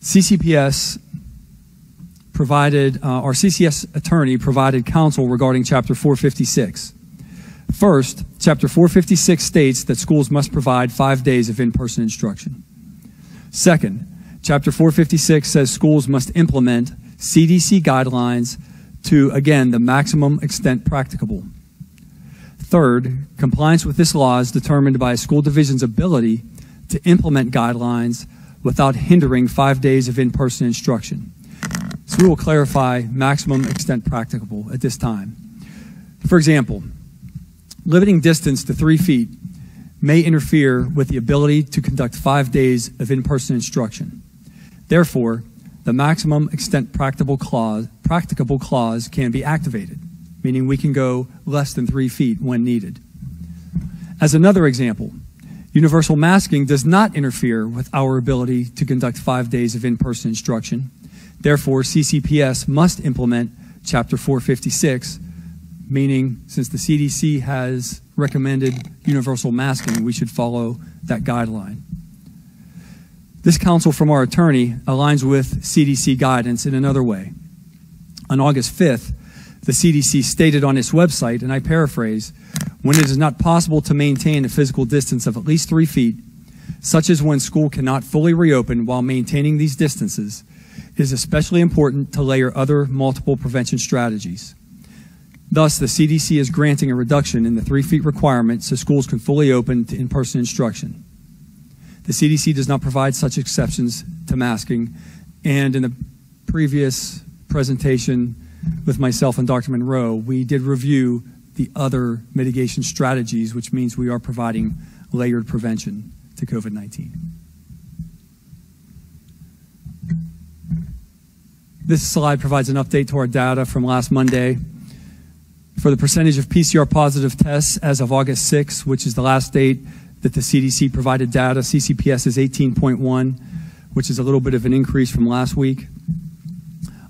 CCPS provided, our CCS attorney provided counsel regarding Chapter 456. First, Chapter 456 states that schools must provide 5 days of in-person instruction. Second, Chapter 456 says schools must implement CDC guidelines to, again, the maximum extent practicable. Third, compliance with this law is determined by a school division's ability to implement guidelines without hindering 5 days of in-person instruction. So we will clarify maximum extent practicable at this time. For example, limiting distance to 3 feet may interfere with the ability to conduct 5 days of in-person instruction. Therefore, the maximum extent practicable clause can be activated, meaning we can go less than 3 feet when needed. As another example, universal masking does not interfere with our ability to conduct 5 days of in-person instruction. Therefore, CCPS must implement Chapter 456, meaning since the CDC has recommended universal masking, we should follow that guideline. This counsel from our attorney aligns with CDC guidance in another way. On August 5th, the CDC stated on its website, and I paraphrase, "When it is not possible to maintain a physical distance of at least 3 feet, such as when school cannot fully reopen while maintaining these distances, it is especially important to layer other multiple prevention strategies." Thus, the CDC is granting a reduction in the 3 feet requirement so schools can fully open to in-person instruction. The CDC does not provide such exceptions to masking, and in the previous presentation with myself and Dr. Monroe, we did review the other mitigation strategies, which means we are providing layered prevention to COVID-19. This slide provides an update to our data from last Monday. For the percentage of PCR positive tests as of August 6, which is the last date that the CDC provided data, CCPS is 18.1, which is a little bit of an increase from last week.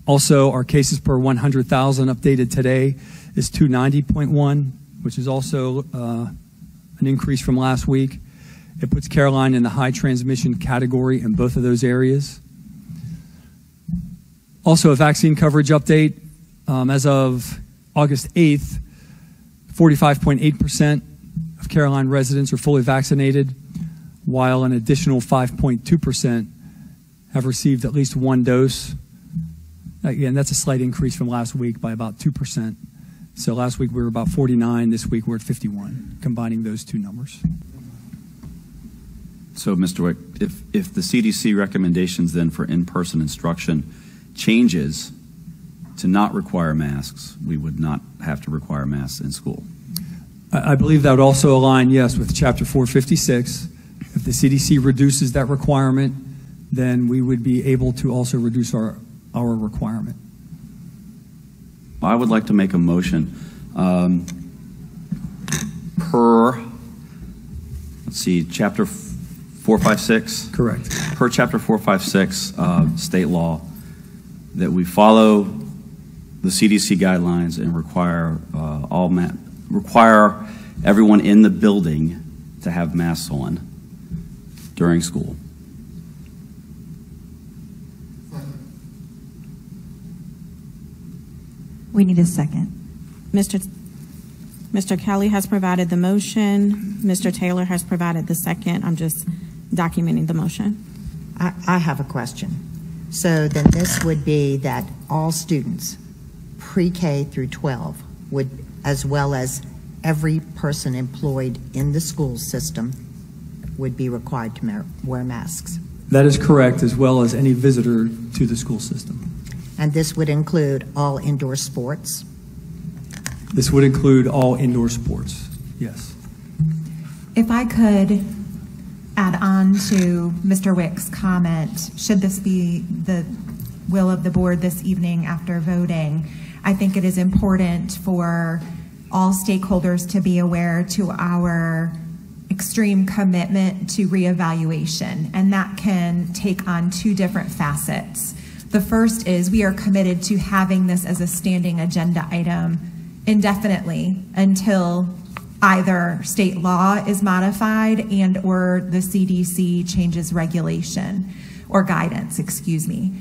Also, our cases per 100,000 updated today is 290.1, which is also an increase from last week. It puts Caroline in the high transmission category in both of those areas. Also, a vaccine coverage update. As of August 8th, 45.8% of Caroline residents are fully vaccinated, while an additional 5.2% have received at least one dose. Again, that's a slight increase from last week by about 2%. So last week we were about 49, this week we're at 51, combining those two numbers. So, Mr. Wick, if the CDC recommendations then for in-person instruction changes to not require masks, we would not have to require masks in school? I believe that would also align, yes, with Chapter 456. If the CDC reduces that requirement, then we would be able to also reduce our requirement. I would like to make a motion per, let's see, Chapter 456? Correct. Per Chapter 456 state law, that we follow the CDC guidelines and require require everyone in the building to have masks on during school. We need a second. Mr. Kelly has provided the motion. Mr. Taylor has provided the second. I'm just documenting the motion. I have a question. So then this would be that all students, pre-K through 12, would, as well as every person employed in the school system, would be required to wear masks. That is correct, as well as any visitor to the school system. And this would include all indoor sports? This would include all indoor sports, yes. If I could add on to Mr. Wick's comment, should this be the will of the board this evening after voting, I think it is important for all stakeholders to be aware to our extreme commitment to reevaluation, and that can take on two different facets. The first is we are committed to having this as a standing agenda item indefinitely until either state law is modified and or the CDC changes regulation. or guidance, excuse me.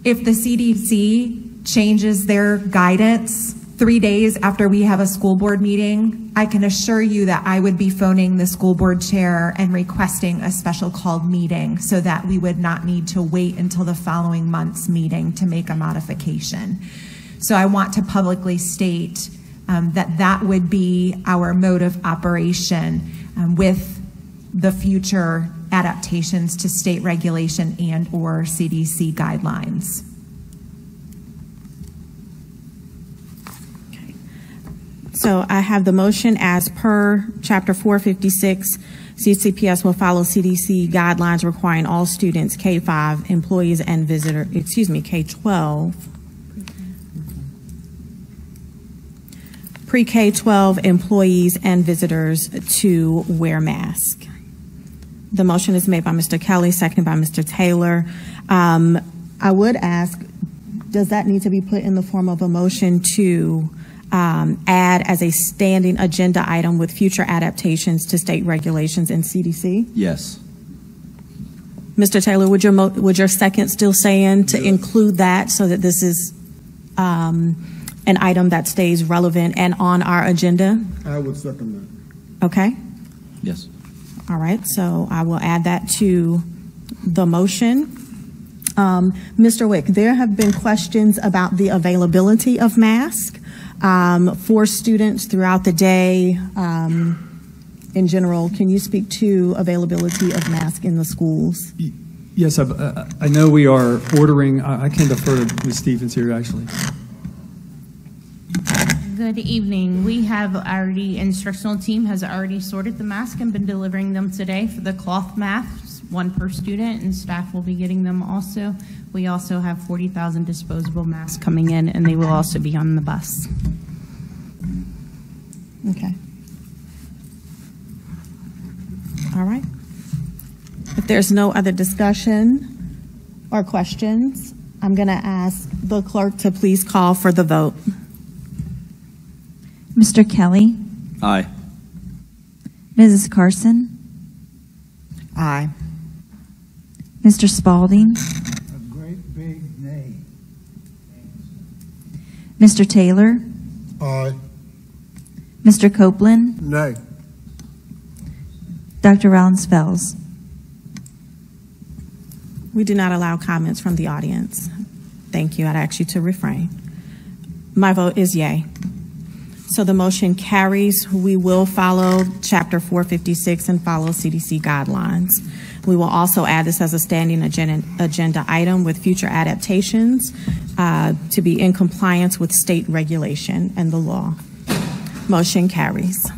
If the CDC changes their guidance 3 days after we have a school board meeting, I can assure you that I would be phoning the school board chair and requesting a special called meeting so that we would not need to wait until the following month's meeting to make a modification. So I want to publicly state that that would be our mode of operation with the future adaptations to state regulation and or CDC guidelines. So I have the motion as per Chapter 456. CCPS will follow CDC guidelines requiring all students, K-5 employees and K-12, pre-K-12 employees and visitors to wear masks. The motion is made by Mr. Kelly, seconded by Mr. Taylor. I would ask, does that need to be put in the form of a motion to add as a standing agenda item with future adaptations to state regulations and CDC? Yes. Mr. Taylor, would your second still saying to include that so that this is an item that stays relevant and on our agenda? I would second that. Okay. Yes. All right, so I will add that to the motion. Mr. Wick, there have been questions about the availability of masks for students throughout the day in general. Can you speak to availability of masks in the schools? Yes, I know we are ordering. I can defer to Ms. Stevens here, actually. Good evening. We have already, instructional team has already sorted the masks and been delivering them today for the cloth masks, 1 per student, and staff will be getting them also. We also have 40,000 disposable masks coming in, and they will also be on the bus. Okay. All right. If there's no other discussion or questions, I'm going to ask the clerk to please call for the vote. Mr. Kelly? Aye. Mrs. Carson? Aye. Mr. Spaulding? A great big nay. Mr. Taylor? Aye. Mr. Copeland? Nay. Dr. Rollins-Fells? We do not allow comments from the audience. Thank you. I'd ask you to refrain. My vote is yay. So the motion carries. We will follow Chapter 456 and follow CDC guidelines. We will also add this as a standing agenda item with future adaptations to be in compliance with state regulation and the law. Motion carries.